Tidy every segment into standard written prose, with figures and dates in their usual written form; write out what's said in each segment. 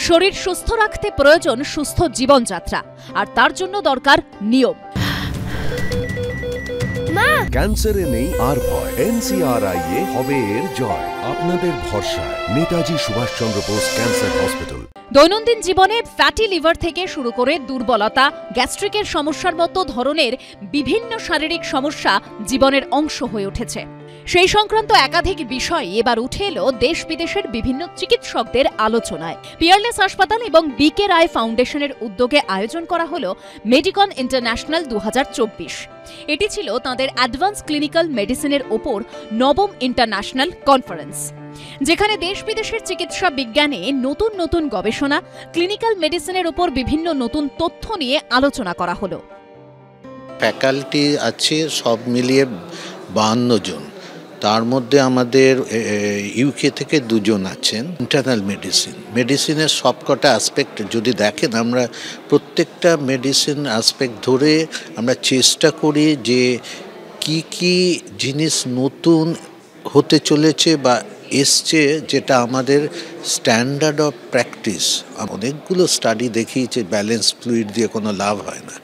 শরীর সুস্থ রাখতে প্রয়োজন সুস্থ জীবনযাত্রা, আর তার জন্য দরকার নিয়ম। ক্যান্সারে নেই আর ভয়, NCRI হবে এর জয়। আপনাদের ভরসা নেতাজি সুভাষচন্দ্র বোস ক্যান্সার হসপিটাল। দৈনন্দিন জীবনে ফ্যাটি লিভার থেকে শুরু করে দুর্বলতা, গ্যাস্ট্রিকের সমস্যার মতো ধরনের বিভিন্ন শারীরিক সমস্যা জীবনের অংশ হয়ে উঠেছে। সেই সংক্রান্ত একাধিক বিষয় এবার উঠে এলো দেশ বিদেশের বিভিন্ন চিকিৎসকদের আলোচনায়। পিয়ারলেস হাসপাতাল এবং বিকে রায় ফাউন্ডেশনের উদ্যোগে আয়োজন করা হলো মেডিকন ইন্টারন্যাশনাল 2024। এটি ছিল তাদের অ্যাডভান্স ক্লিনিক্যাল মেডিসিনের ওপর নবম ইন্টারন্যাশনাল কনফারেন্স, যেখানে দেশ বিদেশের চিকিৎসা বিজ্ঞানে নতুন নতুন গবেষণা, ক্লিনিক্যাল মেডিসিনের ওপর বিভিন্ন নতুন তথ্য নিয়ে আলোচনা করা হলো। ফ্যাকাল্টি আছে সব মিলিয়ে 52 জন, তার মধ্যে আমাদের ইউকে থেকে 2 জন আছেন। ইন্টারনাল মেডিসিনের সবকটা অ্যাসপেক্ট যদি দেখেন, আমরা প্রত্যেকটা মেডিসিন অ্যাসপেক্ট ধরে আমরা চেষ্টা করি যে কি জিনিস নতুন হতে চলেছে বা এসছে, যেটা আমাদের স্ট্যান্ডার্ড অফ প্র্যাকটিস। অনেকগুলো স্টাডি দেখিয়েছে ব্যালেন্স ফ্লুইড দিয়ে কোনো লাভ হয় না।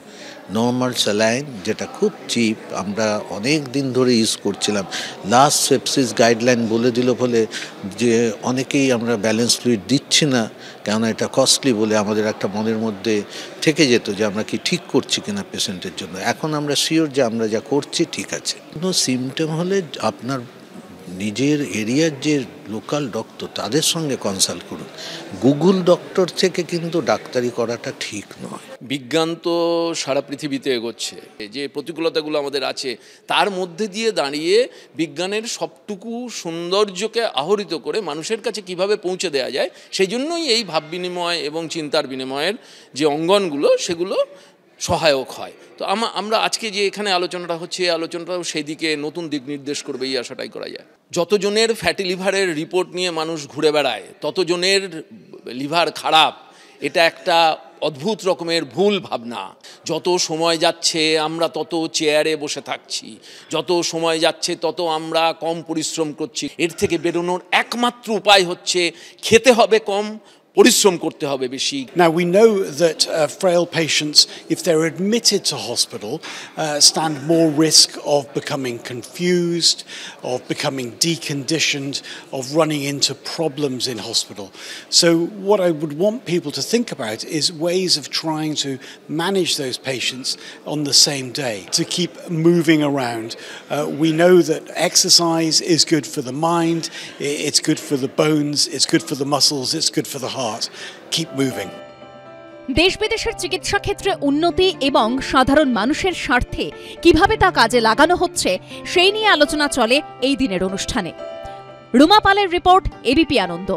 নর্মাল স্যালাইন যেটা খুব চিপ, আমরা অনেক দিন ধরে ইউজ করছিলাম, লাস্ট সেপসিস গাইডলাইন বলে দিল বলে যে অনেকেই আমরা ব্যালেন্স ফ্লুইড দিচ্ছি না, কেননা এটা কস্টলি বলে আমাদের একটা মনের মধ্যে থেকে যেত যে আমরা কি ঠিক করছি কিনা পেশেন্টের জন্য। এখন আমরা শিওর যে আমরা যা করছি ঠিক আছে। কোনো সিমটম হলে আপনার নিজের এরিয়ার যে লোকাল ডক্টর তাদের সঙ্গে কনসাল্ট করুন। গুগল ডক্টর থেকে কিন্তু ডাক্তারি করাটা ঠিক নয়। বিজ্ঞান তো সারা পৃথিবীতে এগোচ্ছে, যে প্রতিকূলতাগুলো আমাদের আছে তার মধ্যে দিয়ে দাঁড়িয়ে বিজ্ঞানের সবটুকু সৌন্দর্যকে আহরিত করে মানুষের কাছে কিভাবে পৌঁছে দেওয়া যায়, সেই জন্যই এই ভাব বিনিময় এবং চিন্তার বিনিময়ের যে অঙ্গনগুলো সেগুলো সহায়ক হয়। তো আমরা আজকে যে এখানে আলোচনাটা হচ্ছে, এই আলোচনাটাও সেই দিকে নতুন দিক নির্দেশ করবে, এই আশাটাই করা যায়। যতজনের ফ্যাটি লিভারের রিপোর্ট নিয়ে মানুষ ঘুরে বেড়ায়, ততজনের লিভার খারাপ, এটা একটা অদ্ভুত রকমের ভুল ভাবনা। যত সময় যাচ্ছে আমরা তত চেয়ারে বসে থাকছি, যত সময় যাচ্ছে তত আমরা কম পরিশ্রম করছি। এর থেকে বেরোনোর একমাত্র উপায় হচ্ছে খেতে হবে কম, পরিশ্রম করতে হবে বেশি। Now we know that frail patients, if they're admitted to hospital, stand more risk of becoming confused, of becoming deconditioned, of running into problems in hospital. So what I would want people to think about is ways of trying to manage those patients on the same day, to keep moving around. We know that exercise is good for the mind, it's good for the bones, it's good for the muscles, it's good for the heart. Keep moving. দেশ বিদেশের চিকিৎসা ক্ষেত্রে উন্নতি এবং সাধারণ মানুষের স্বার্থে কিভাবে তা কাজে লাগানো হচ্ছে সেই নিয়ে আলোচনা চলে এই দিনের অনুষ্ঠানে। রুমা পালের রিপোর্ট, এবিপি আনন্দ।